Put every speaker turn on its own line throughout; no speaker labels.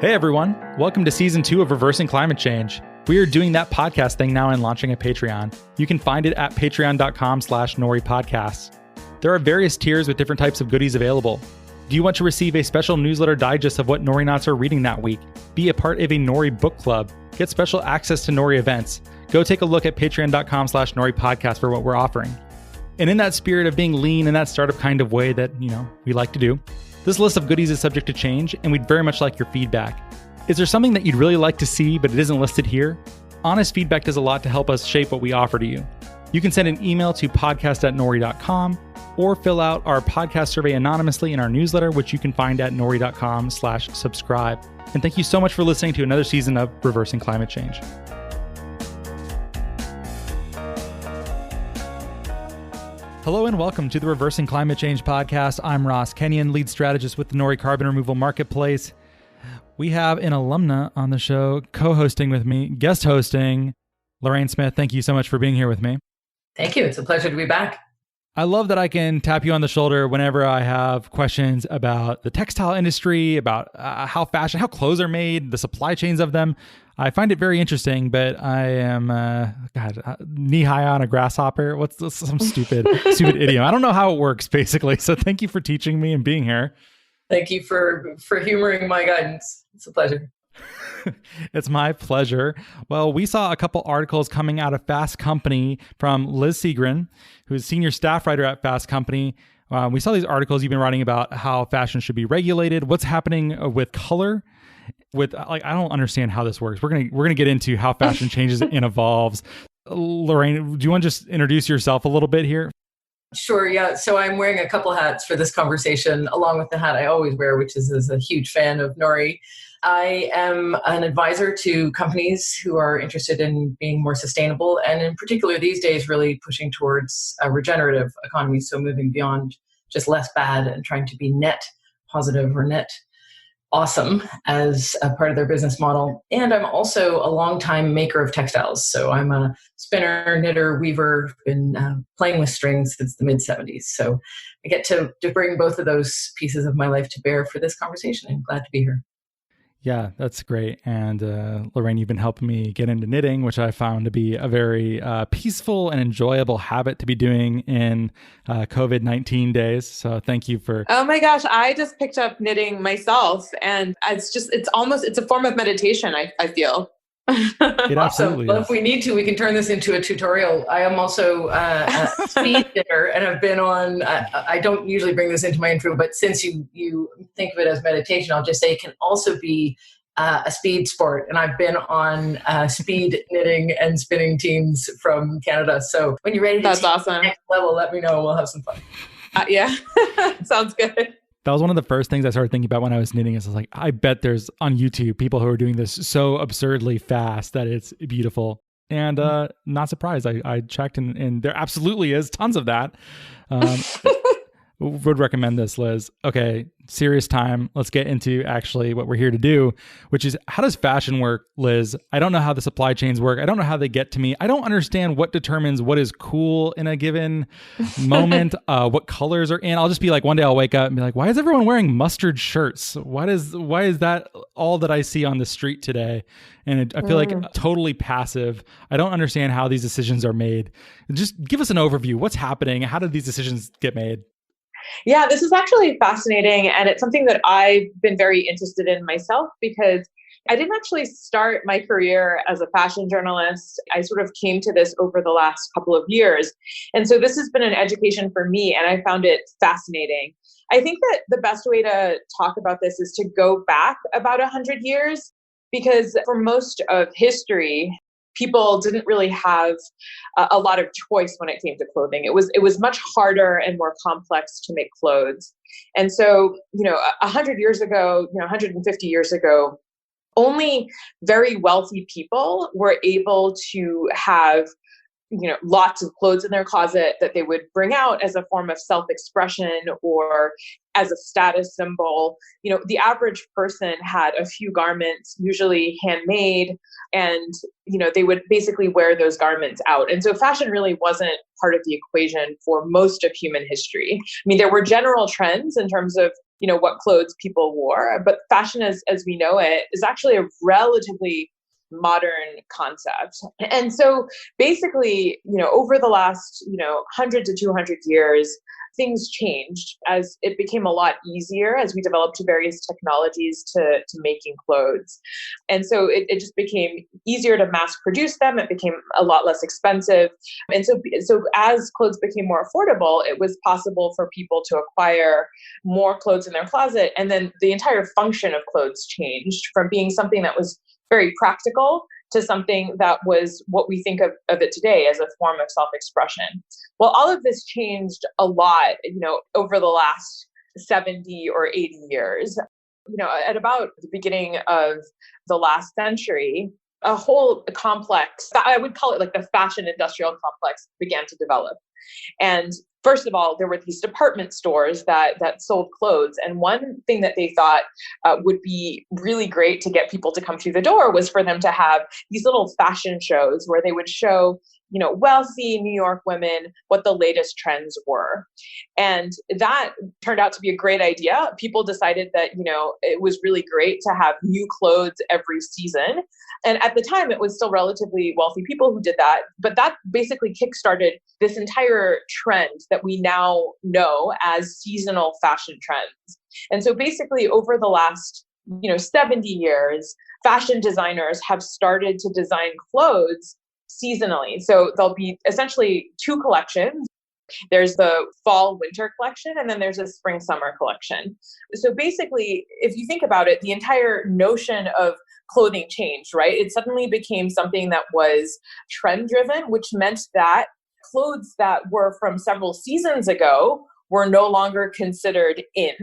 Hey everyone, welcome to season 2 of Reversing Climate Change. We are doing that podcast thing now and launching a Patreon. You can find it at patreon.com/NoriPodcasts. There are various tiers with different types of goodies available. Do you want to receive a special newsletter digest of what Nori Knots are reading that week? Be a part of a Nori book club. Get special access to Nori events. Go take a look at patreon.com/NoriPodcast for what we're offering. And in that spirit of being lean in that startup kind of way that, we like to do, this list of goodies is subject to change, and we'd very much like your feedback. Is there something that you'd really like to see, but it isn't listed here? Honest feedback does a lot to help us shape what we offer to you. You can send an email to podcast@nori.com or fill out our podcast survey anonymously in our newsletter, which you can find at nori.com/subscribe. And thank you so much for listening to another season of Reversing Climate Change. Hello and welcome to the Reversing Climate Change podcast. I'm Ross Kenyon, lead strategist with the Nori Carbon Removal Marketplace. We have an alumna on the show co-hosting with me, guest hosting, Lorraine Smith. Thank you so much for being here with me.
Thank you. It's a pleasure to be back.
I love that I can tap you on the shoulder whenever I have questions about the textile industry, about how clothes are made, the supply chains of them. I find it very interesting, but I am, knee-high on a grasshopper. What's this, some stupid idiom? I don't know how it works, basically. So thank you for teaching me and being here.
Thank you for humoring my guidance. It's a pleasure.
It's my pleasure. Well, we saw a couple articles coming out of Fast Company from Liz Segran, who's senior staff writer at Fast Company. We saw these articles you've been writing about how fashion should be regulated, what's happening with color. I don't understand how this works. We're gonna get into how fashion changes and evolves. Lorraine, do you want to just introduce yourself a little bit here?
Sure, yeah. So I'm wearing a couple hats for this conversation, along with the hat I always wear, which is as a huge fan of Nori. I am an advisor to companies who are interested in being more sustainable, and in particular these days really pushing towards a regenerative economy, so moving beyond just less bad and trying to be net positive or net awesome as a part of their business model. And I'm also a longtime maker of textiles. So I'm a spinner, knitter, weaver, been playing with strings since the mid-70s. So I get to bring both of those pieces of my life to bear for this conversation. I'm glad to be here.
Yeah, that's great. And Lorraine, you've been helping me get into knitting, which I found to be a very peaceful and enjoyable habit to be doing in COVID-19 days. So thank you for...
Oh my gosh, I just picked up knitting myself, and it's a form of meditation, I feel.
It absolutely
Well,
is.
if we need to, we can turn this into a tutorial. I am also a speed knitter, and I've been on, I don't usually bring this into my intro, but since you think of it as meditation, I'll just say it can also be a speed sport. And I've been on speed knitting and spinning teams from Canada. So when you're ready to take
awesome.
the next level, let me know. We'll have some fun.
Yeah, sounds good.
That was one of the first things I started thinking about when I was knitting. Is like, I bet there's on YouTube people who are doing this so absurdly fast that it's beautiful. And not surprised. I checked and there absolutely is tons of that. Would recommend this, Liz. Okay, serious time. Let's get into actually what we're here to do, which is, how does fashion work, Liz? I don't know how the supply chains work. I don't know how they get to me. I don't understand what determines what is cool in a given moment, what colors are in. I'll just be like, one day I'll wake up and be like, why is everyone wearing mustard shirts? Why is that all that I see on the street today? And I feel like totally passive. I don't understand how these decisions are made. Just give us an overview. What's happening? How did these decisions get made?
Yeah, this is actually fascinating. And it's something that I've been very interested in myself, because I didn't actually start my career as a fashion journalist. I sort of came to this over the last couple of years. And so this has been an education for me, and I found it fascinating. I think that the best way to talk about this is to go back about 100 years, because for most of history, people didn't really have a lot of choice when it came to clothing. It was much harder and more complex to make clothes. And so, 100 years ago, 150 years ago, only very wealthy people were able to have lots of clothes in their closet that they would bring out as a form of self-expression or as a status symbol. The average person had a few garments, usually handmade, and, they would basically wear those garments out. And so fashion really wasn't part of the equation for most of human history. I mean, there were general trends in terms of, what clothes people wore. But fashion as we know it is actually a relatively modern concept. And so basically, over the last, 100 to 200 years, things changed as it became a lot easier as we developed various technologies to making clothes. And so it just became easier to mass produce them. It became a lot less expensive. And so as clothes became more affordable, it was possible for people to acquire more clothes in their closet. And then the entire function of clothes changed from being something that was very practical to something that was what we think of it today as a form of self-expression. Well, all of this changed a lot, over the last 70 or 80 years. At about the beginning of the last century, a whole complex, I would call it like the fashion industrial complex, began to develop. And first of all, there were these department stores that sold clothes. And one thing that they thought would be really great to get people to come through the door was for them to have these little fashion shows where they would show, wealthy New York women what the latest trends were. And that turned out to be a great idea. People decided that, it was really great to have new clothes every season. And at the time, it was still relatively wealthy people who did that. But that basically kickstarted this entire trend that we now know as seasonal fashion trends. And so basically over the last, 70 years, fashion designers have started to design clothes seasonally. So there'll be essentially two collections. There's the fall winter collection, and then there's a spring summer collection. So basically, if you think about it, the entire notion of clothing changed, right? It suddenly became something that was trend driven, which meant that clothes that were from several seasons ago were no longer considered in.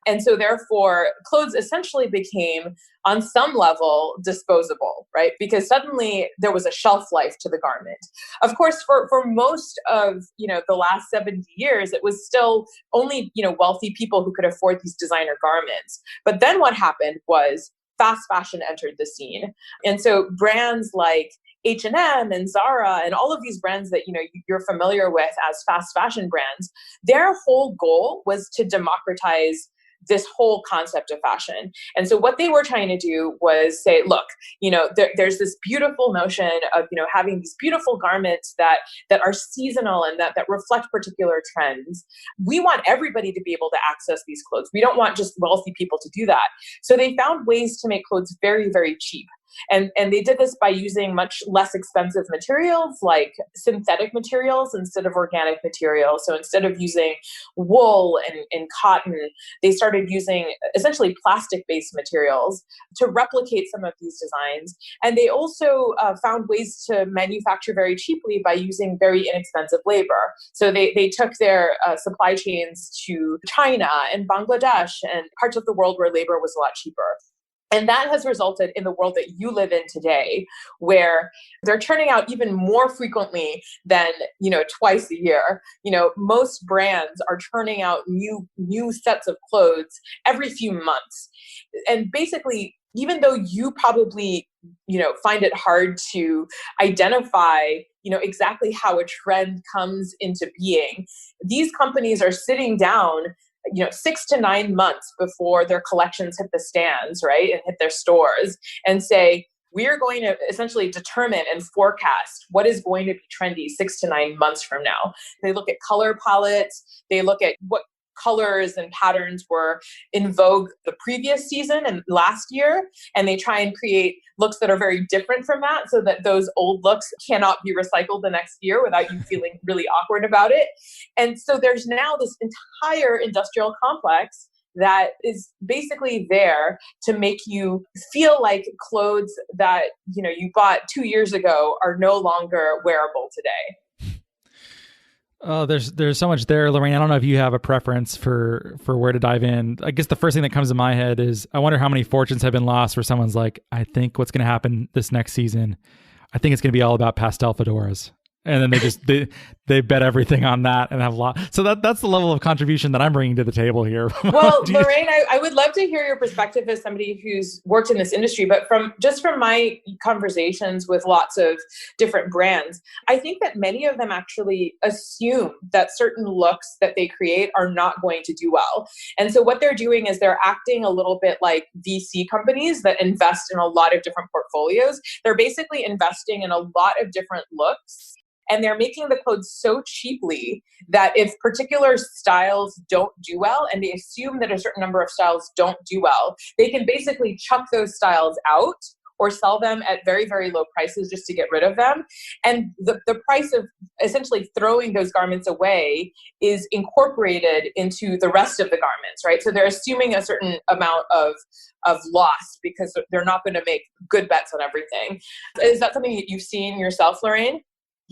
And so therefore, clothes essentially became, on some level, disposable, right? Because suddenly there was a shelf life to the garment. Of course, for most of, the last 70 years, it was still only, wealthy people who could afford these designer garments. But then what happened was fast fashion entered the scene. And so brands like H&M and Zara and all of these brands that you're familiar with as fast fashion brands, their whole goal was to democratize this whole concept of fashion. And so what they were trying to do was say, look, there's this beautiful notion of, having these beautiful garments that are seasonal and that reflect particular trends. We want everybody to be able to access these clothes. We don't want just wealthy people to do that. So they found ways to make clothes very, very cheap. And they did this by using much less expensive materials like synthetic materials instead of organic materials. So instead of using wool and cotton, they started using essentially plastic-based materials to replicate some of these designs. And they also found ways to manufacture very cheaply by using very inexpensive labor. So they took their supply chains to China and Bangladesh and parts of the world where labor was a lot cheaper. And that has resulted in the world that you live in today, where they're turning out even more frequently than, twice a year. Most brands are turning out new sets of clothes every few months. And basically, even though you probably, find it hard to identify, exactly how a trend comes into being, these companies are sitting down 6 to 9 months before their collections hit the stands, right, and hit their stores, and say, we're going to essentially determine and forecast what is going to be trendy 6 to 9 months from now. They look at color palettes, they look at what colors and patterns were in vogue the previous season and last year, and they try and create looks that are very different from that so that those old looks cannot be recycled the next year without you feeling really awkward about it. And so there's now this entire industrial complex that is basically there to make you feel like clothes that you bought 2 years ago are no longer wearable today.
Oh, there's so much there, Lorraine. I don't know if you have a preference for where to dive in. I guess the first thing that comes to my head is I wonder how many fortunes have been lost where someone's like, I think what's going to happen this next season, I think it's going to be all about pastel fedoras. And then they bet everything on that and have a lot. So that's the level of contribution that I'm bringing to the table here.
Well, Lorraine, I would love to hear your perspective as somebody who's worked in this industry, but from my conversations with lots of different brands, I think that many of them actually assume that certain looks that they create are not going to do well. And so what they're doing is they're acting a little bit like VC companies that invest in a lot of different portfolios. They're basically investing in a lot of different looks. And they're making the clothes so cheaply that if particular styles don't do well, and they assume that a certain number of styles don't do well, they can basically chuck those styles out or sell them at very, very low prices just to get rid of them. And the price of essentially throwing those garments away is incorporated into the rest of the garments, right? So they're assuming a certain amount of loss because they're not going to make good bets on everything. Is that something that you've seen yourself, Lorraine?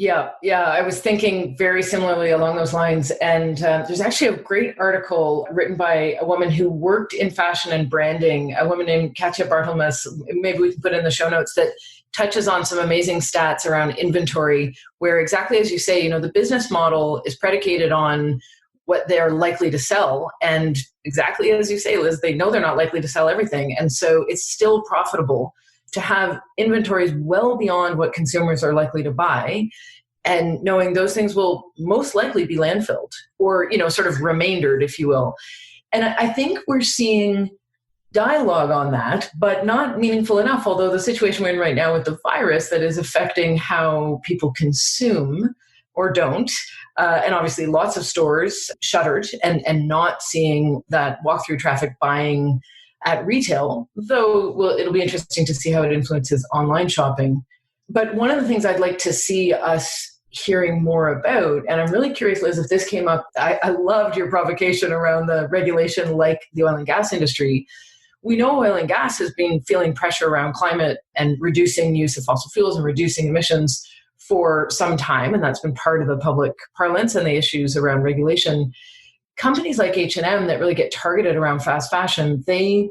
Yeah. I was thinking very similarly along those lines. And there's actually a great article written by a woman who worked in fashion and branding, a woman named Katja Bartelmes. Maybe we can put in the show notes, that touches on some amazing stats around inventory, where exactly as you say, the business model is predicated on what they're likely to sell. And exactly as you say, Liz, they know they're not likely to sell everything. And so it's still profitable to have inventories well beyond what consumers are likely to buy, and knowing those things will most likely be landfilled or, sort of remaindered, if you will. And I think we're seeing dialogue on that, but not meaningful enough, although the situation we're in right now with the virus that is affecting how people consume or don't, and obviously lots of stores shuttered and not seeing that walk-through traffic buying at retail, though it'll be interesting to see how it influences online shopping. But one of the things I'd like to see us hearing more about, and I'm really curious, Liz, if this came up, I loved your provocation around the regulation like the oil and gas industry. We know oil and gas has been feeling pressure around climate and reducing use of fossil fuels and reducing emissions for some time, and that's been part of the public parlance and the issues around regulation. Companies like H&M that really get targeted around fast fashion, they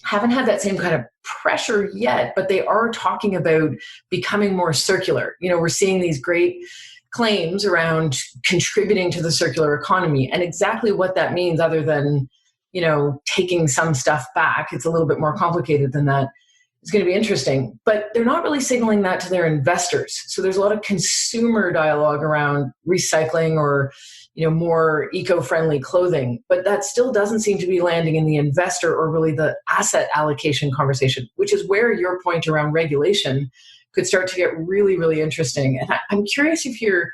haven't had that same kind of pressure yet, but they are talking about becoming more circular. We're seeing these great claims around contributing to the circular economy, and exactly what that means, other than, taking some stuff back. It's a little bit more complicated than that. It's going to be interesting, but they're not really signaling that to their investors. So there's a lot of consumer dialogue around recycling or, more eco-friendly clothing, but that still doesn't seem to be landing in the investor or really the asset allocation conversation, which is where your point around regulation could start to get really, really interesting. And I'm curious if you're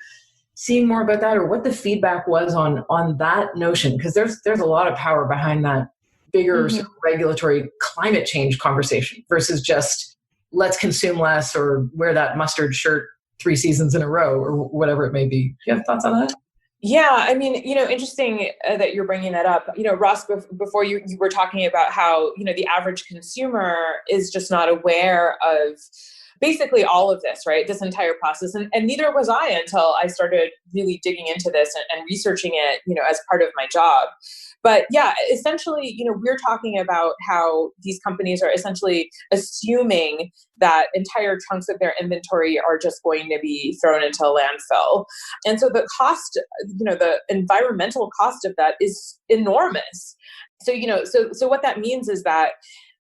seeing more about that, or what the feedback was on that notion, because there's a lot of power behind that bigger sort of regulatory climate change conversation versus just let's consume less or wear that mustard shirt 3 seasons in a row or whatever it may be. Do you have thoughts on that?
Yeah, I mean, interesting that you're bringing that up. Ross, before you were talking about how, the average consumer is just not aware of basically all of this, right? This entire process. And neither was I until I started really digging into this and researching it, as part of my job. But yeah, essentially, we're talking about how these companies are essentially assuming that entire chunks of their inventory are just going to be thrown into a landfill. And so the cost, the environmental cost of that is enormous. So, so what that means is that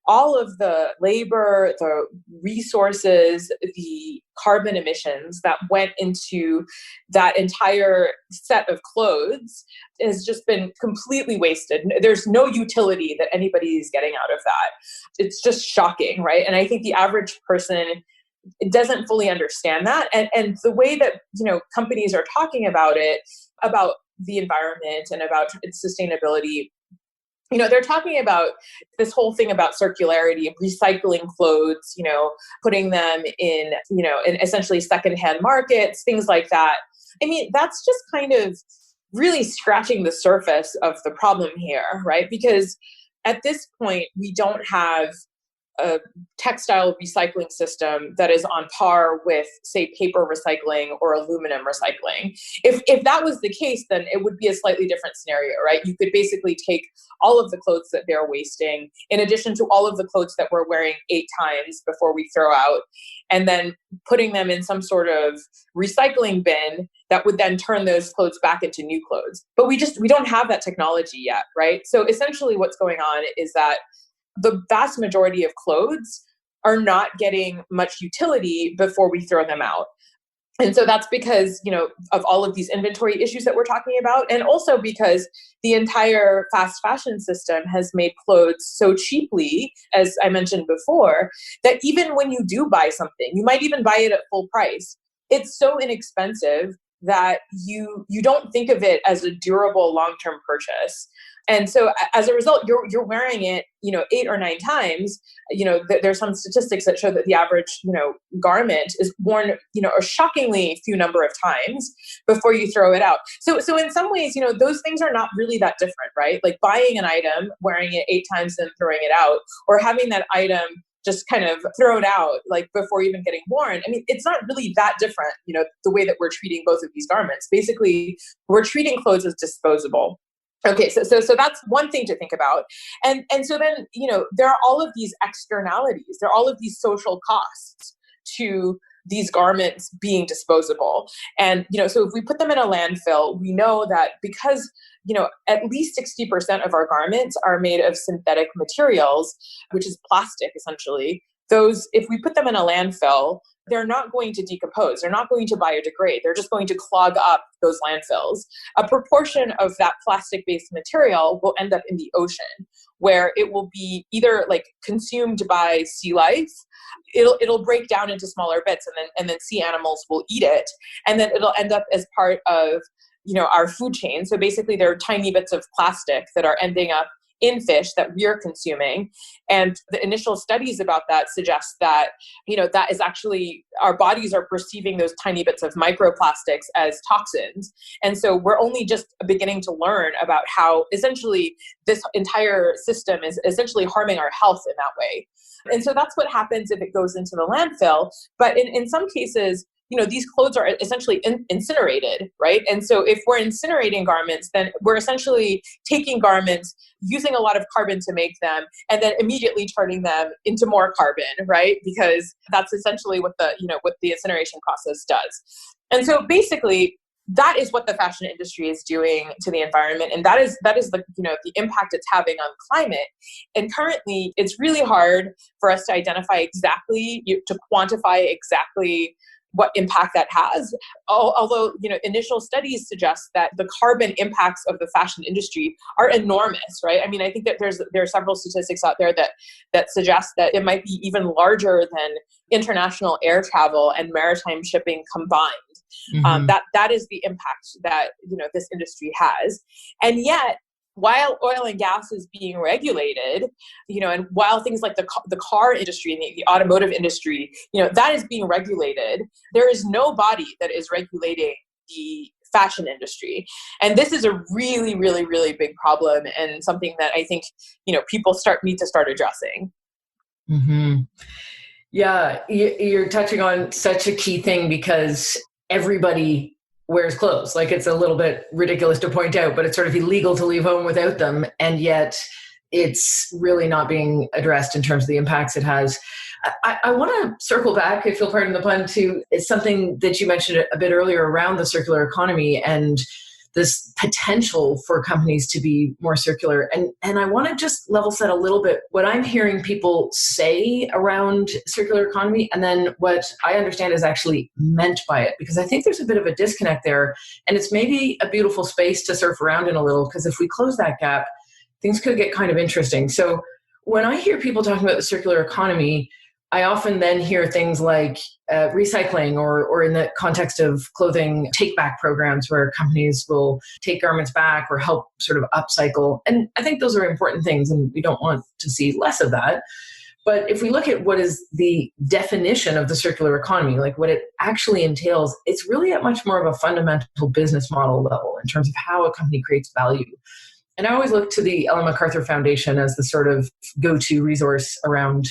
all of the labor, the resources, the carbon emissions that went into that entire set of clothes has just been completely wasted. There's no utility that anybody is getting out of that. It's just shocking, right? And I think the average person doesn't fully understand that. And the way that, companies are talking about it, about the environment and about its sustainability, they're talking about this whole thing about circularity, recycling clothes, putting them in essentially secondhand markets, things like that. I mean, that's just kind of really scratching the surface of the problem here, right? Because at this point, we don't have a textile recycling system that is on par with, say, paper recycling or aluminum recycling. If that was the case, then it would be a slightly different scenario, right? You could basically take all of the clothes that they're wasting, in addition to all of the clothes that we're wearing 8 times before we throw out, and then putting them in some sort of recycling bin that would then turn those clothes back into new clothes. But we don't have that technology yet, right? So essentially what's going on is that the vast majority of clothes are not getting much utility before we throw them out. And so that's because, of all of these inventory issues that we're talking about. And also because the entire fast fashion system has made clothes so cheaply, as I mentioned before, that even when you do buy something, you might even buy it at full price. It's so inexpensive that you don't think of it as a durable long-term purchase. And so as a result, you're wearing it, 8 or 9 times. There's some statistics that show that the average, garment is worn, a shockingly few number of times before you throw it out. So in some ways, those things are not really that different, right? Like buying an item, wearing it 8 times, then throwing it out, or having that item just kind of thrown out like before even getting worn. I mean, it's not really that different, the way that we're treating both of these garments. Basically, we're treating clothes as disposable. Okay, so that's one thing to think about. And so then, there are all of these externalities, there are all of these social costs to these garments being disposable. And, so if we put them in a landfill, we know that because, at least 60% of our garments are made of synthetic materials, which is plastic essentially. Those, if we put them in a landfill, they're not going to decompose. They're not going to biodegrade. They're just going to clog up those landfills. A proportion of that plastic-based material will end up in the ocean, where it will be either like consumed by sea life. It'll break down into smaller bits, and then sea animals will eat it, and then it'll end up as part of our food chain. So basically, there are tiny bits of plastic that are ending up in fish that we're consuming. And the initial studies about that suggest that, that is actually, our bodies are perceiving those tiny bits of microplastics as toxins. And so we're only just beginning to learn about how essentially this entire system is essentially harming our health in that way. And so that's what happens if it goes into the landfill. But in some cases, these clothes are essentially incinerated, right? And so if we're incinerating garments, then we're essentially taking garments, using a lot of carbon to make them, and then immediately turning them into more carbon, right? Because that's essentially what the incineration process does. And so basically, that is what the fashion industry is doing to the environment, and that is the the impact it's having on climate. And currently, it's really hard for us to identify exactly, to quantify exactly what impact that has. Although, initial studies suggest that the carbon impacts of the fashion industry are enormous, right? I mean, I think that there are several statistics out there that suggest that it might be even larger than international air travel and maritime shipping combined. Mm-hmm. That is the impact that, this industry has. And yet, while oil and gas is being regulated, and while things like the car industry and the automotive industry, that is being regulated, there is no body that is regulating the fashion industry. And this is a really, really, really big problem, and something that I think, people need to start addressing.
Mm-hmm. Yeah, you're touching on such a key thing, because everybody wears clothes. Like, it's a little bit ridiculous to point out, but it's sort of illegal to leave home without them. And yet it's really not being addressed in terms of the impacts it has. I want to circle back, if you'll pardon the pun, to it's something that you mentioned a bit earlier around the circular economy and this potential for companies to be more circular. And I want to just level set a little bit what I'm hearing people say around circular economy, and then what I understand is actually meant by it, because I think there's a bit of a disconnect there, and it's maybe a beautiful space to surf around in a little, because if we close that gap, things could get kind of interesting. So when I hear people talking about the circular economy, I often then hear things like recycling, or in the context of clothing take-back programs where companies will take garments back or help sort of upcycle. And I think those are important things, and we don't want to see less of that. But if we look at what is the definition of the circular economy, like what it actually entails, it's really at much more of a fundamental business model level in terms of how a company creates value. And I always look to the Ellen MacArthur Foundation as the sort of go-to resource around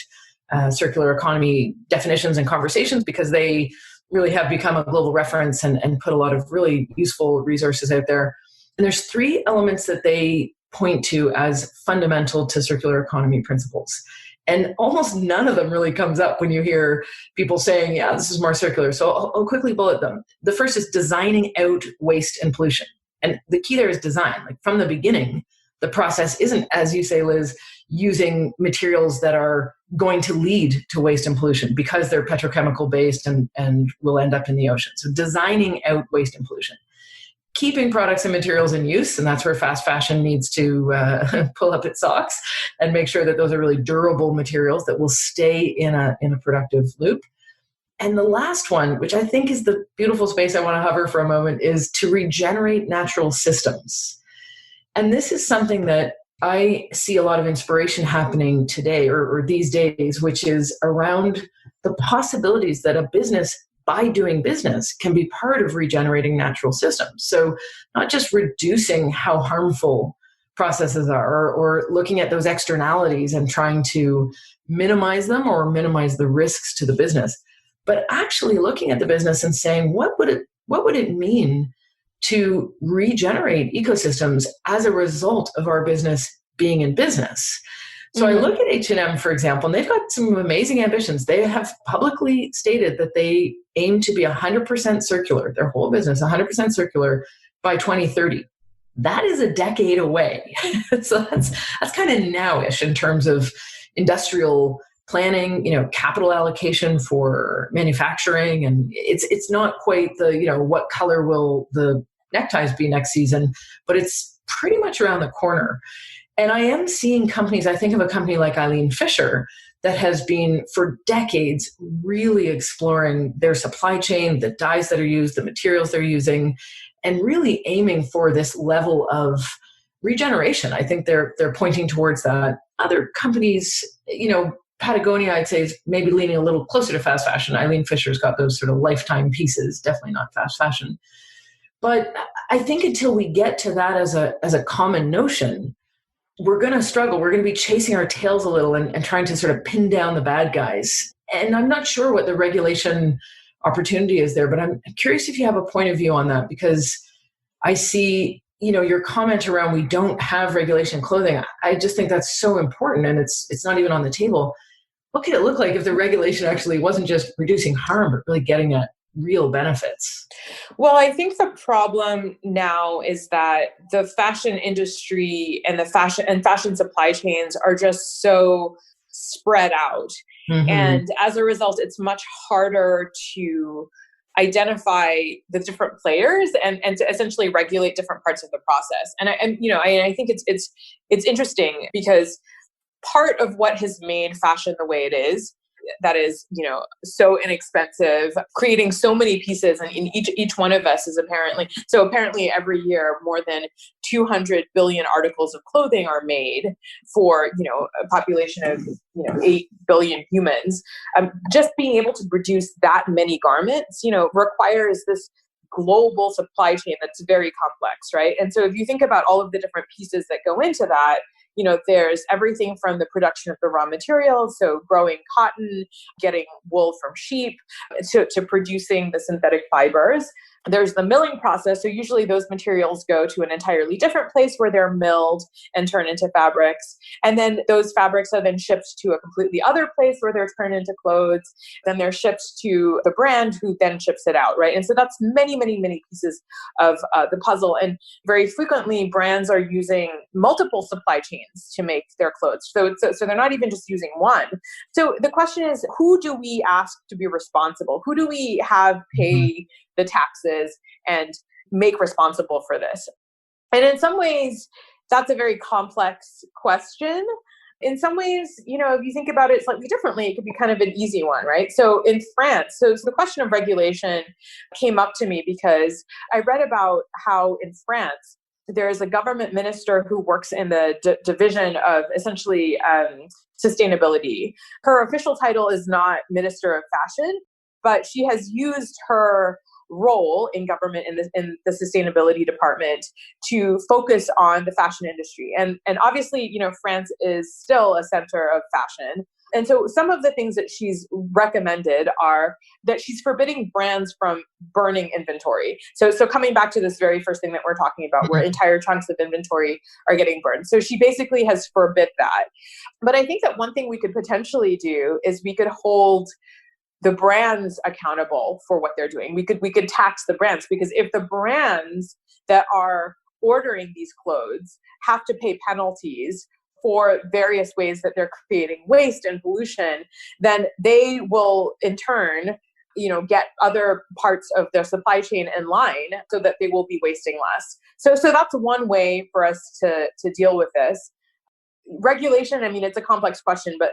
circular economy definitions and conversations, because they really have become a global reference and put a lot of really useful resources out there. And there's 3 elements that they point to as fundamental to circular economy principles. And almost none of them really comes up when you hear people saying, yeah, this is more circular. So I'll quickly bullet them. The first is designing out waste and pollution. And the key there is design. Like from the beginning, the process isn't, as you say, Liz, using materials that are going to lead to waste and pollution because they're petrochemical based and will end up in the ocean. So designing out waste and pollution. Keeping products and materials in use, and that's where fast fashion needs to pull up its socks and make sure that those are really durable materials that will stay in a productive loop. And the last one, which I think is the beautiful space I want to hover for a moment, is to regenerate natural systems. And this is something that I see a lot of inspiration happening today or these days, which is around the possibilities that a business, by doing business, can be part of regenerating natural systems. So not just reducing how harmful processes are or looking at those externalities and trying to minimize them or minimize the risks to the business, but actually looking at the business and saying, what would it mean to regenerate ecosystems as a result of our business being in business? So I look at H&M, for example, and they've got some amazing ambitions. They have publicly stated that they aim to be 100% circular, their whole business, 100% circular by 2030. That is a decade away. So that's kind of nowish in terms of industrial planning, capital allocation for manufacturing. And it's not quite the, what color will the neckties be next season, but it's pretty much around the corner. And I am seeing companies, I think of a company like Eileen Fisher that has been for decades really exploring their supply chain, the dyes that are used, the materials they're using, and really aiming for this level of regeneration. I think they're pointing towards that. Other companies, Patagonia, I'd say, is maybe leaning a little closer to fast fashion. Eileen Fisher's got those sort of lifetime pieces, definitely not fast fashion. But I think until we get to that as a common notion, we're going to struggle. We're going to be chasing our tails a little and trying to sort of pin down the bad guys. And I'm not sure what the regulation opportunity is there, but I'm curious if you have a point of view on that, because I see, your comment around we don't have regulation clothing. I just think that's so important, and it's not even on the table. What could it look like if the regulation actually wasn't just reducing harm, but really getting at real benefits?
Well, I think the problem now is that the fashion industry and fashion supply chains are just so spread out. Mm-hmm. And as a result, it's much harder to identify the different players and to essentially regulate different parts of the process. And I think it's interesting because part of what has made fashion the way it is, that is, so inexpensive, creating so many pieces, and in each one of us is apparently every year more than 200 billion articles of clothing are made for, a population of, 8 billion humans. Just being able to produce that many garments, requires this global supply chain that's very complex, right? And so if you think about all of the different pieces that go into that, there's everything from the production of the raw materials, so growing cotton, getting wool from sheep, to producing the synthetic fibers. There's the milling process. So usually those materials go to an entirely different place where they're milled and turned into fabrics. And then those fabrics are then shipped to a completely other place where they're turned into clothes. Then they're shipped to the brand who then ships it out, right? And so that's many, many, many pieces of the puzzle. And very frequently brands are using multiple supply chains to make their clothes. So they're not even just using one. So the question is, who do we ask to be responsible? Who do we have pay the taxes and make responsible for this? And in some ways, that's a very complex question. In some ways, if you think about it slightly differently, it could be kind of an easy one, right? So in France, so the question of regulation came up to me because I read about how in France, there is a government minister who works in the division of essentially sustainability. Her official title is not Minister of Fashion, but she has used her role in government in the sustainability department to focus on the fashion industry. And obviously, France is still a center of fashion, And so some of the things that she's recommended are that she's forbidding brands from burning inventory. So coming back to this very first thing that we're talking about, where entire chunks of inventory are getting burned. So she basically has forbid that. But I think that one thing we could potentially do is we could hold the brands accountable for what they're doing. We could tax the brands, because if the brands that are ordering these clothes have to pay penalties for various ways that they're creating waste and pollution, then they will in turn, get other parts of their supply chain in line so that they will be wasting less. So that's one way for us to deal with this. Regulation, I mean, it's a complex question, but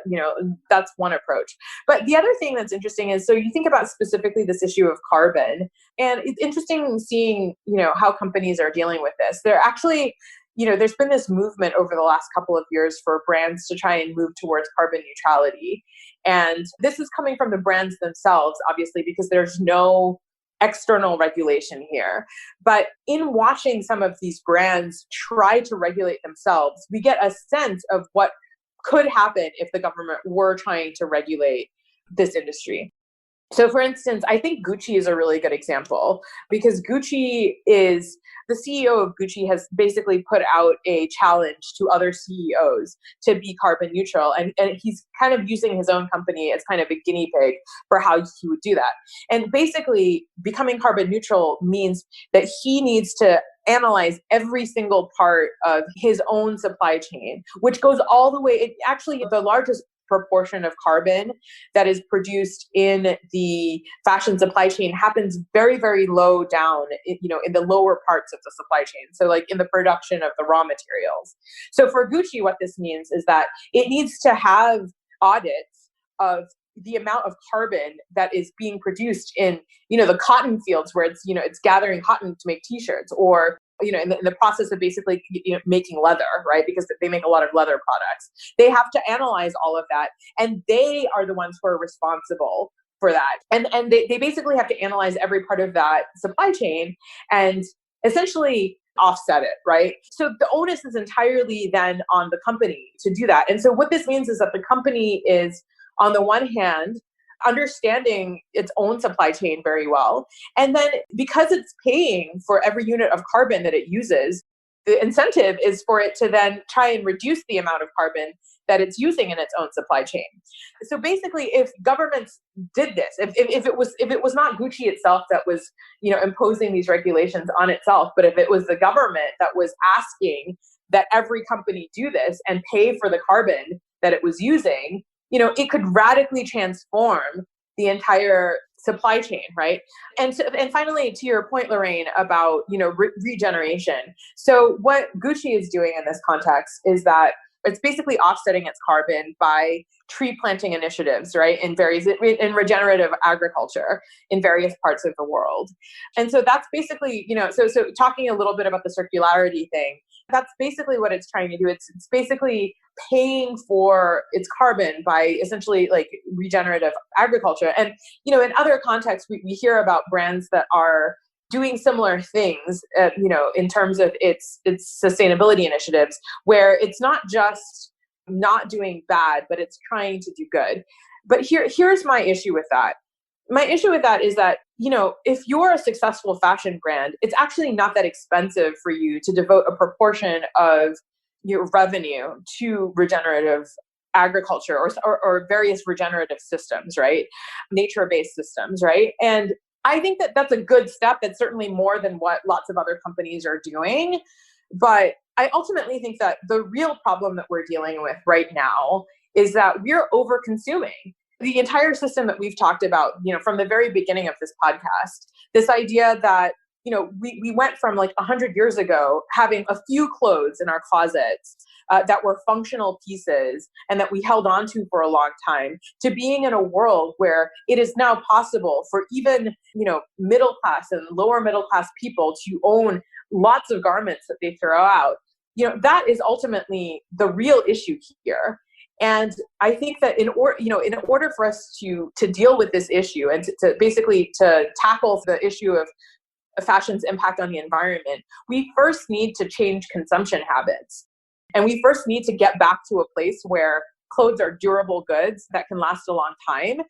that's one approach. But the other thing that's interesting is, so you think about specifically this issue of carbon, and it's interesting seeing, how companies are dealing with this. They're actually, there's been this movement over the last couple of years for brands to try and move towards carbon neutrality. And this is coming from the brands themselves, obviously, because there's no external regulation here. But in watching some of these brands try to regulate themselves, we get a sense of what could happen if the government were trying to regulate this industry. So for instance, I think Gucci is a really good example, because the CEO of Gucci has basically put out a challenge to other CEOs to be carbon neutral. And he's kind of using his own company as kind of a guinea pig for how he would do that. And basically becoming carbon neutral means that he needs to analyze every single part of his own supply chain, which goes all the way, actually the largest proportion of carbon that is produced in the fashion supply chain happens very, very low down, in the lower parts of the supply chain. So like in the production of the raw materials. So for Gucci, what this means is that it needs to have audits of the amount of carbon that is being produced in, the cotton fields where it's gathering cotton to make t-shirts, or in the process of basically making leather, right? Because they make a lot of leather products. They have to analyze all of that, and they are the ones who are responsible for that. And they basically have to analyze every part of that supply chain and essentially offset it, right? So the onus is entirely then on the company to do that. And so what this means is that the company is, on the one hand, understanding its own supply chain very well. And then because it's paying for every unit of carbon that it uses, the incentive is for it to then try and reduce the amount of carbon that it's using in its own supply chain. So basically, if governments did this, if it was not Gucci itself that was, imposing these regulations on itself, but if it was the government that was asking that every company do this and pay for the carbon that it was using, it could radically transform the entire supply chain, right? And finally, to your point, Lorraine, about regeneration. So what Gucci is doing in this context is that it's basically offsetting its carbon by tree planting initiatives, right? In regenerative agriculture in various parts of the world. And so that's basically, so talking a little bit about the circularity thing, that's basically what it's trying to do. It's basically paying for its carbon by essentially like regenerative agriculture. And, in other contexts, we hear about brands that are doing similar things, in terms of its sustainability initiatives, where it's not just not doing bad, but it's trying to do good. But here's my issue with that. My issue with that is that, if you're a successful fashion brand, it's actually not that expensive for you to devote a proportion of your revenue to regenerative agriculture or various regenerative systems, right? Nature-based systems, right? And I think that that's a good step. That's certainly more than what lots of other companies are doing. But I ultimately think that the real problem that we're dealing with right now is that we're over-consuming. The entire system that we've talked about, from the very beginning of this podcast, this idea that, we went from like 100 years ago having a few clothes in our closets that were functional pieces and that we held on to for a long time, to being in a world where it is now possible for even, middle class and lower middle class people to own lots of garments that they throw out. That is ultimately the real issue here. And I think that in order for us to deal with this issue and to basically to tackle the issue of fashion's impact on the environment, we first need to change consumption habits. And we first need to get back to a place where clothes are durable goods that can last a long time.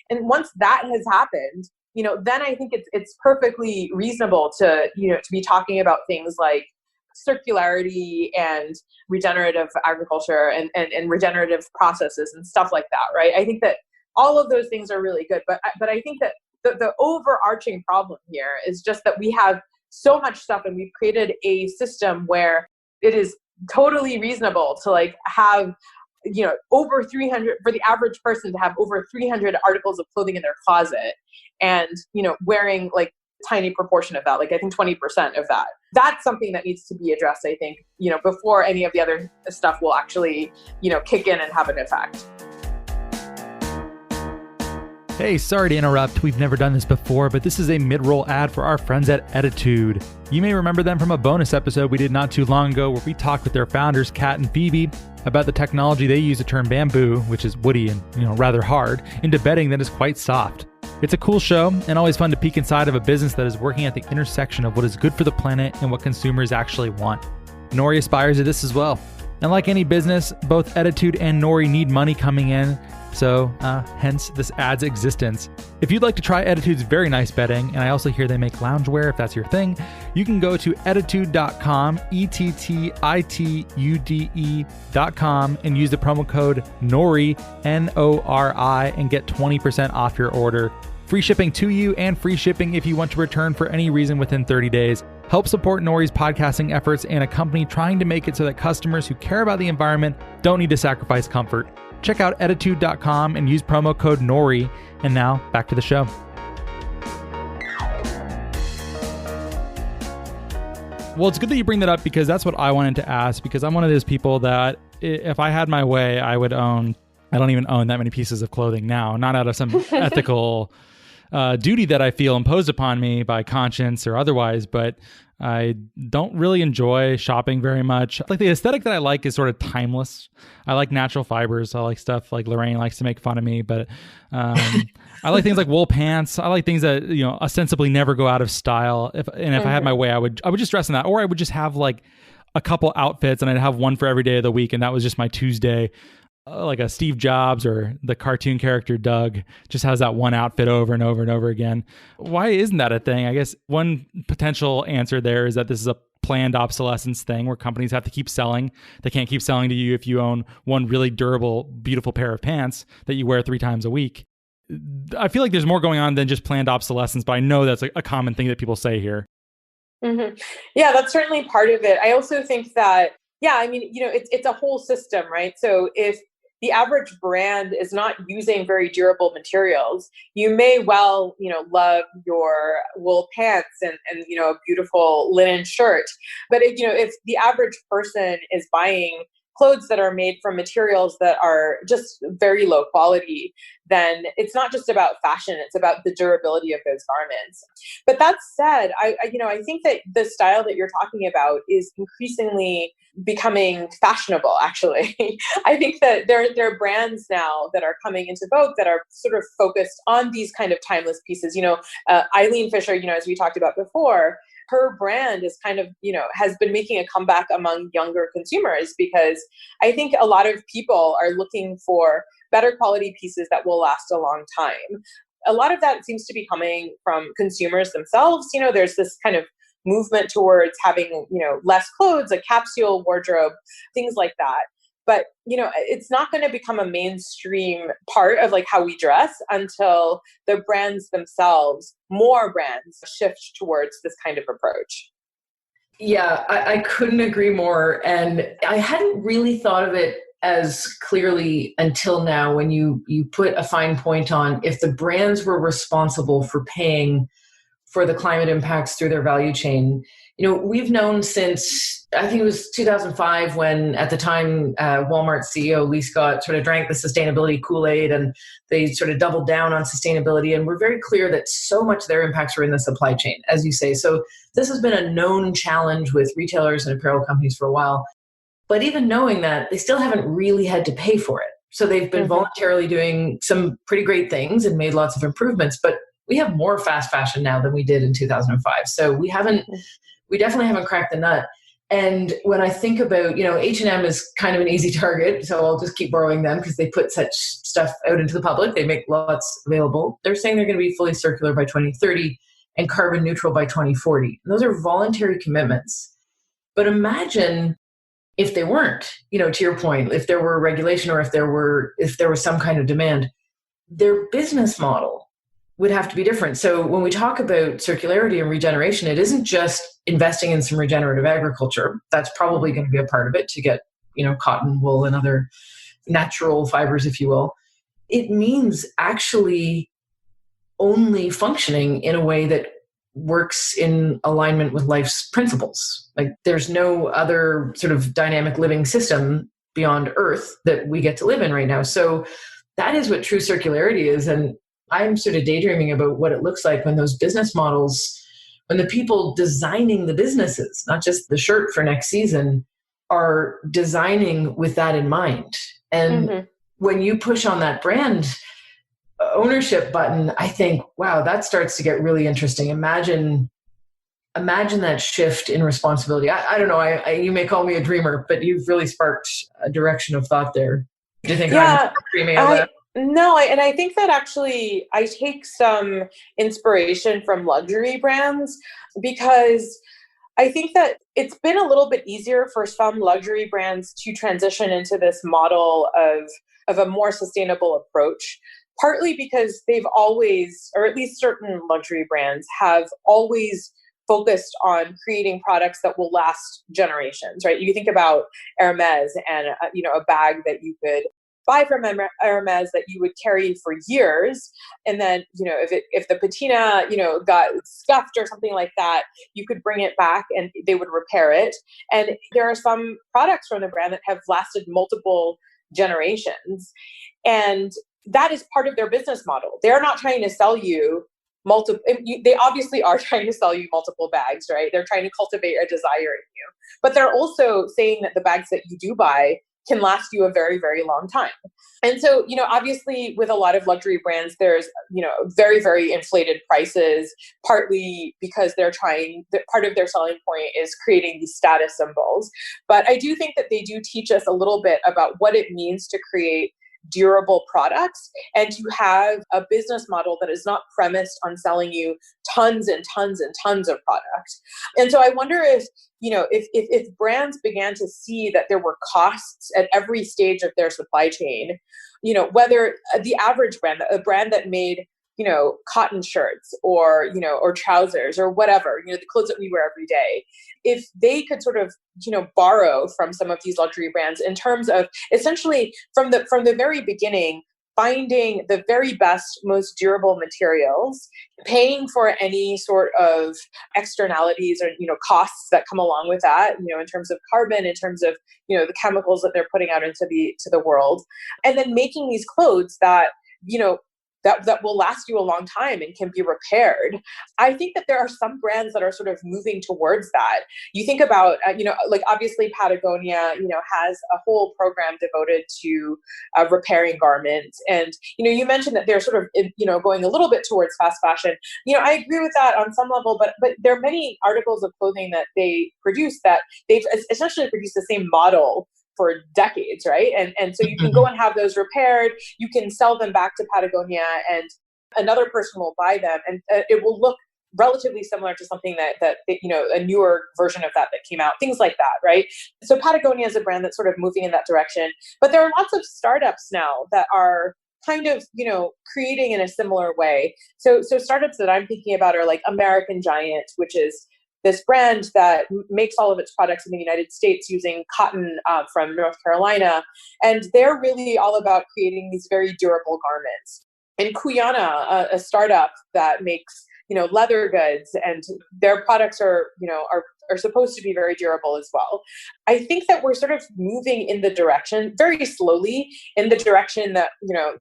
And once that has happened, then I think it's perfectly reasonable to be talking about things like circularity and regenerative agriculture and regenerative processes and stuff like that, right? I think that all of those things are really good, but I think that the overarching problem here is just that we have so much stuff, and we've created a system where it is totally reasonable to like have over 300 for the average person to have over 300 articles of clothing in their closet, and wearing like tiny proportion of that, like I think 20% of that. That's something that needs to be addressed, I think, before any of the other stuff will actually kick in and have an effect.
Hey, sorry to interrupt. We've never done this before, but this is a mid-roll ad for our friends at Ettitude. You may remember them from a bonus episode we did not too long ago where we talked with their founders, Kat and Phoebe, about the technology they use to turn bamboo, which is woody and rather hard, into bedding that is quite soft. It's a cool show and always fun to peek inside of a business that is working at the intersection of what is good for the planet and what consumers actually want. Nori aspires to this as well. And like any business, both Ettitude and Nori need money coming in, so hence this ad's existence. If you'd like to try Ettitude's very nice bedding, and I also hear they make loungewear if that's your thing, you can go to ettitude.com, ettitude.com, and use the promo code NORI, NORI, and get 20% off your order. Free shipping to you and free shipping if you want to return for any reason within 30 days. Help support Nori's podcasting efforts and a company trying to make it so that customers who care about the environment don't need to sacrifice comfort. Check out ettitude.com and use promo code NORI. And now, back to the show. Well, it's good that you bring that up because that's what I wanted to ask, because I'm one of those people that if I had my way, I would own, I don't even own that many pieces of clothing now, not out of some ethical duty that I feel imposed upon me by conscience or otherwise, but I don't really enjoy shopping very much. Like the aesthetic that I like is sort of timeless. I like natural fibers. I like stuff like Lorraine likes to make fun of me, but I like things like wool pants. I like things that, ostensibly never go out of style. If I had my way, I would just dress in that, or I would just have like a couple outfits and I'd have one for every day of the week. And that was just my Tuesday. Like a Steve Jobs or the cartoon character Doug just has that one outfit over and over and over again. Why isn't that a thing? I guess one potential answer there is that this is a planned obsolescence thing where companies have to keep selling. They can't keep selling to you if you own one really durable, beautiful pair of pants that you wear 3 times a week. I feel like there's more going on than just planned obsolescence, but I know that's a common thing that people say here.
Mm-hmm. Yeah, that's certainly part of it. I also think that, it's a whole system, right? So if the average brand is not using very durable materials, you may well, love your wool pants and a beautiful linen shirt. But if the average person is buying clothes that are made from materials that are just very low quality, then it's not just about fashion, it's about the durability of those garments. But that said, I think that the style that you're talking about is increasingly becoming fashionable, actually. I think that there are brands now that are coming into vogue that are sort of focused on these kind of timeless pieces. Eileen Fisher, as we talked about before, her brand is kind of, has been making a comeback among younger consumers because I think a lot of people are looking for better quality pieces that will last a long time. A lot of that seems to be coming from consumers themselves. There's this kind of movement towards having, less clothes, a capsule wardrobe, things like that. But, it's not going to become a mainstream part of like how we dress until the brands themselves, more brands, shift towards this kind of approach.
Yeah, I couldn't agree more. And I hadn't really thought of it as clearly until now when you put a fine point on if the brands were responsible for paying for the climate impacts through their value chain. We've known since, I think it was 2005 when at the time Walmart CEO Lee Scott sort of drank the sustainability Kool-Aid and they sort of doubled down on sustainability. And we're very clear that so much of their impacts are in the supply chain, as you say. So this has been a known challenge with retailers and apparel companies for a while. But even knowing that, they still haven't really had to pay for it. So they've been voluntarily doing some pretty great things and made lots of improvements. But we have more fast fashion now than we did in 2005. So we definitely haven't cracked the nut. And when I think about, H&M is kind of an easy target, so I'll just keep borrowing them because they put such stuff out into the public. They make lots available. They're saying they're going to be fully circular by 2030 and carbon neutral by 2040. And those are voluntary commitments. But imagine if they weren't, to your point, if there were regulation or if there was some kind of demand, their business model would have to be different. So when we talk about circularity and regeneration, it isn't just investing in some regenerative agriculture. That's probably going to be a part of it to get, cotton, wool, and other natural fibers, if you will. It means actually only functioning in a way that works in alignment with life's principles. Like there's no other sort of dynamic living system beyond Earth that we get to live in right now. So that is what true circularity is. And I'm sort of daydreaming about what it looks like when those business models, when the people designing the businesses, not just the shirt for next season, are designing with that in mind. And when you push on that brand ownership button, I think, wow, that starts to get really interesting. Imagine that shift in responsibility. I don't know, you may call me a dreamer, but you've really sparked a direction of thought there. Do you think I'm dreaming of that?
No, and I think that actually I take some inspiration from luxury brands, because I think that it's been a little bit easier for some luxury brands to transition into this model of a more sustainable approach, partly because they've always, or at least certain luxury brands have always focused on creating products that will last generations, right? You think about Hermes and a bag that you could buy from Hermes that you would carry for years, and then if the patina got scuffed or something like that, you could bring it back and they would repair it. And there are some products from the brand that have lasted multiple generations, and that is part of their business model. They're not trying to sell you multiple. They obviously are trying to sell you multiple bags, right? They're trying to cultivate a desire in you, but they're also saying that the bags that you do buy can last you a very, very long time. And so, obviously with a lot of luxury brands, there's, very, very inflated prices, partly because part of their selling point is creating these status symbols. But I do think that they do teach us a little bit about what it means to create durable products and to have a business model that is not premised on selling you tons and tons and tons of product. And so I wonder if if brands began to see that there were costs at every stage of their supply chain, whether the average brand, a brand that made cotton shirts or trousers or whatever, the clothes that we wear every day, if they could sort of, borrow from some of these luxury brands in terms of essentially from the very beginning, finding the very best, most durable materials, paying for any sort of externalities or, costs that come along with that, in terms of carbon, in terms of, the chemicals that they're putting out into the world, and then making these clothes that, that will last you a long time and can be repaired. I think that there are some brands that are sort of moving towards that. You think about, like obviously Patagonia, has a whole program devoted to repairing garments. And, you mentioned that they're sort of, going a little bit towards fast fashion. I agree with that on some level, but there are many articles of clothing that they produce that they've essentially produced the same model for decades, right? And so you can go and have those repaired, you can sell them back to Patagonia and another person will buy them, and it will look relatively similar to something that a newer version of that came out, things like that, right? So Patagonia is a brand that's sort of moving in that direction, but there are lots of startups now that are kind of, creating in a similar way. So startups that I'm thinking about are like American Giant, which is this brand that makes all of its products in the United States using cotton from North Carolina. And they're really all about creating these very durable garments. And Kuyana, a startup that makes, leather goods, and their products are supposed to be very durable as well. I think that we're sort of moving in the direction, very slowly, in the direction that,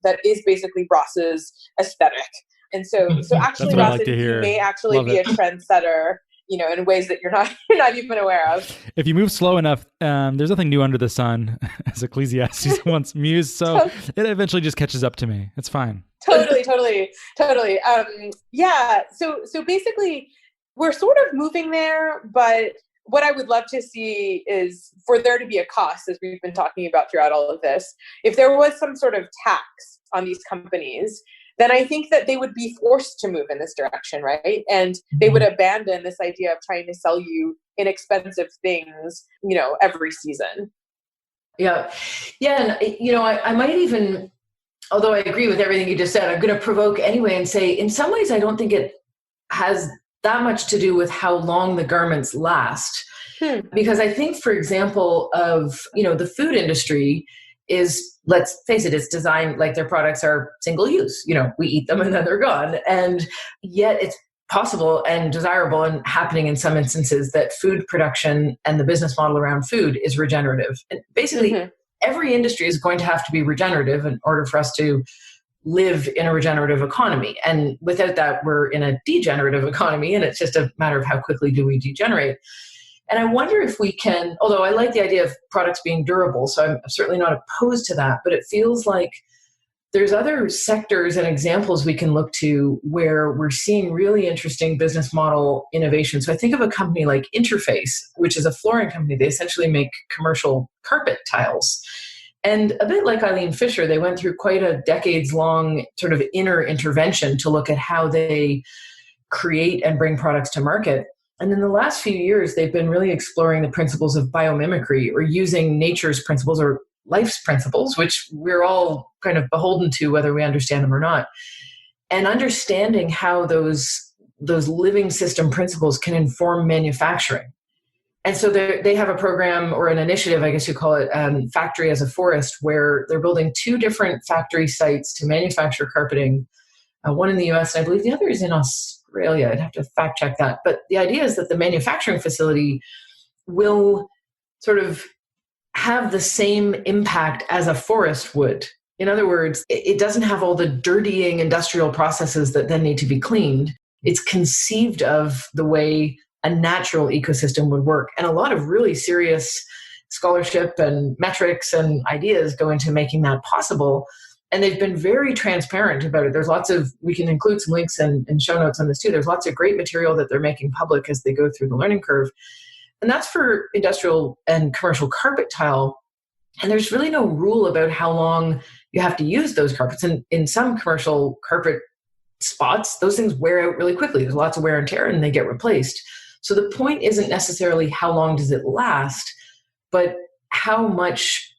that is basically Ross's aesthetic. And so actually, Ross, you may actually be a trendsetter, in ways that you're not even aware of.
If you move slow enough, there's nothing new under the sun, as Ecclesiastes once mused. So it eventually just catches up to me. It's fine.
Totally. Yeah. So basically, we're sort of moving there, but what I would love to see is for there to be a cost, as we've been talking about throughout all of this. If there was some sort of tax on these companies, then I think that they would be forced to move in this direction, right? And they would abandon this idea of trying to sell you inexpensive things, every season.
Yeah. Yeah. And, I might even, although I agree with everything you just said, I'm going to provoke anyway and say, in some ways, I don't think it has that much to do with how long the garments last. Because I think, for example, of, the food industry is, let's face it, it's designed like their products are single use. We eat them and then they're gone. And yet it's possible and desirable and happening in some instances that food production and the business model around food is regenerative. And basically, every industry is going to have to be regenerative in order for us to live in a regenerative economy. And without that, we're in a degenerative economy, and it's just a matter of how quickly do we degenerate. And I wonder if we can, although I like the idea of products being durable, so I'm certainly not opposed to that, but it feels like there's other sectors and examples we can look to where we're seeing really interesting business model innovation. So I think of a company like Interface, which is a flooring company. They essentially make commercial carpet tiles. And a bit like Eileen Fisher, they went through quite a decades-long sort of inner intervention to look at how they create and bring products to market. And in the last few years, they've been really exploring the principles of biomimicry, or using nature's principles or life's principles, which we're all kind of beholden to, whether we understand them or not, and understanding how those living system principles can inform manufacturing. And so they have a program, or an initiative, I guess you call it, Factory as a Forest, where they're building 2 different factory sites to manufacture carpeting, one in the US, and I believe the other is in Australia. I'd have to fact check that. But the idea is that the manufacturing facility will sort of have the same impact as a forest would. In other words, it doesn't have all the dirtying industrial processes that then need to be cleaned. It's conceived of the way a natural ecosystem would work. And a lot of really serious scholarship and metrics and ideas go into making that possible. And they've been very transparent about it. There's we can include some links and show notes on this too. There's lots of great material that they're making public as they go through the learning curve. And that's for industrial and commercial carpet tile. And there's really no rule about how long you have to use those carpets. And in some commercial carpet spots, those things wear out really quickly. There's lots of wear and tear, and they get replaced. So the point isn't necessarily how long does it last, but how much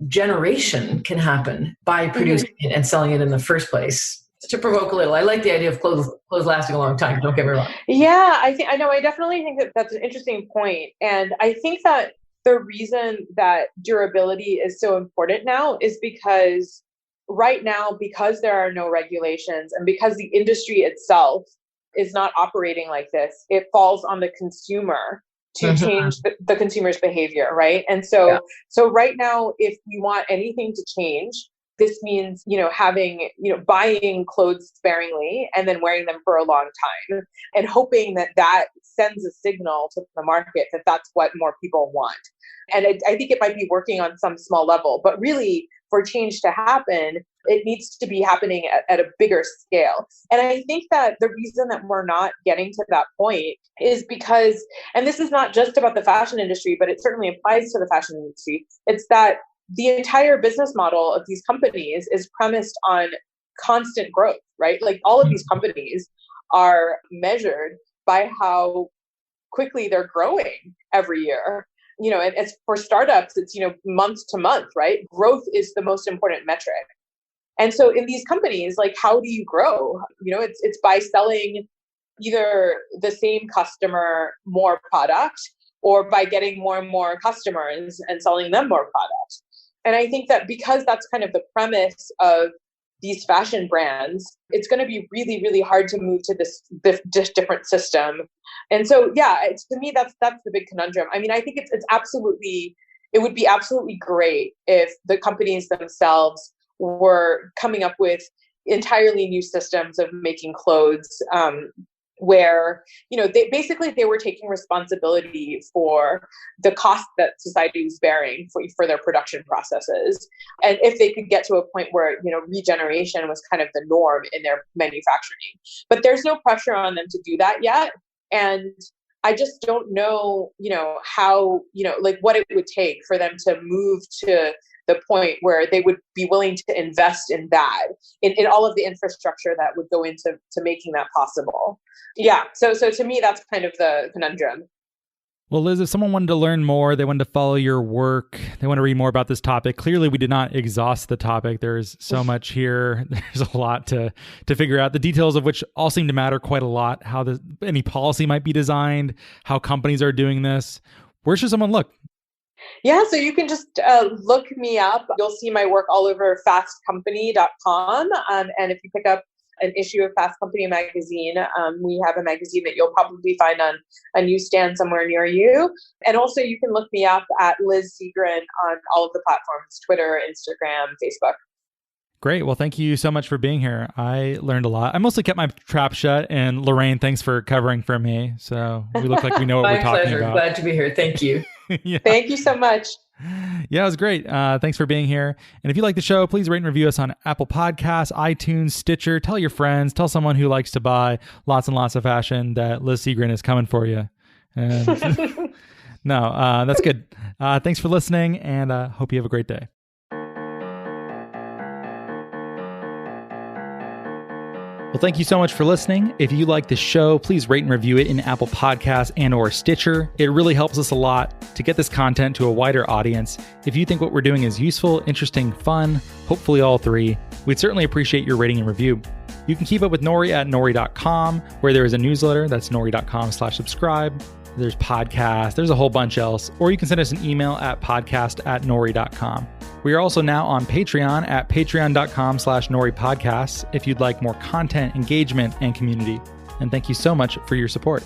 generation can happen by producing it and selling it in the first place. To provoke a little, I like the idea of clothes lasting a long time. Don't get me wrong.
Yeah, I definitely think that that's an interesting point. And I think that the reason that durability is so important now is because right now, because there are no regulations and because the industry itself is not operating like this, it falls on the consumer to change the consumer's behavior, right? And so right now, if we want anything to change, this means, buying clothes sparingly and then wearing them for a long time, and hoping that sends a signal to the market that that's what more people want. And I think it might be working on some small level, but really for change to happen, it needs to be happening at a bigger scale. And I think that the reason that we're not getting to that point is because, and this is not just about the fashion industry, but it certainly applies to the fashion industry, it's that the entire business model of these companies is premised on constant growth, right? Like all of these companies are measured by how quickly they're growing every year. And as for startups, it's, month to month, right? Growth is the most important metric. And so in these companies, like, how do you grow? It's by selling either the same customer more product, or by getting more and more customers and selling them more product. And I think that because that's kind of the premise of these fashion brands, it's going to be really, really hard to move to this different system. And so, to me, that's the big conundrum. I mean, I think it would be absolutely great if the companies themselves were coming up with entirely new systems of making clothes, where, they were taking responsibility for the cost that society was bearing for their production processes. And if they could get to a point where, regeneration was kind of the norm in their manufacturing. But there's no pressure on them to do that yet. And I just don't know, how, like what it would take for them to move to the point where they would be willing to invest in that, in all of the infrastructure that would go into making that possible. Yeah. So to me, that's kind of the conundrum.
Well, Liz, if someone wanted to learn more, they wanted to follow your work, they want to read more about this topic. Clearly, we did not exhaust the topic. There's so much here. There's a lot to figure out, the details of which all seem to matter quite a lot, how any policy might be designed, how companies are doing this. Where should someone look?
Yeah, so you can just look me up. You'll see my work all over fastcompany.com. And if you pick up an issue of Fast Company magazine, we have a magazine that you'll probably find on a newsstand somewhere near you. And also you can look me up at Liz Segran on all of the platforms, Twitter, Instagram, Facebook.
Great. Well, thank you so much for being here. I learned a lot. I mostly kept my trap shut, and Lorraine, thanks for covering for me. So we look like we know what we're talking about.
Glad to be here. Thank you.
Yeah. Thank you so much.
Yeah, it was great. Thanks for being here. And if you like the show, please rate and review us on Apple Podcasts, iTunes, Stitcher. Tell your friends. Tell someone who likes to buy lots and lots of fashion that Liz Segran is coming for you. And no, that's good. Thanks for listening, and hope you have a great day. Well, thank you so much for listening. If you like the show, please rate and review it in Apple Podcasts and or Stitcher. It really helps us a lot to get this content to a wider audience. If you think what we're doing is useful, interesting, fun, hopefully all three, we'd certainly appreciate your rating and review. You can keep up with Nori at nori.com, where there is a newsletter. That's nori.com/subscribe. There's podcasts, there's a whole bunch else, or you can send us an email at podcast@nori.com. We are also now on Patreon at patreon.com/noripodcasts if you'd like more content, engagement, and community. And thank you so much for your support.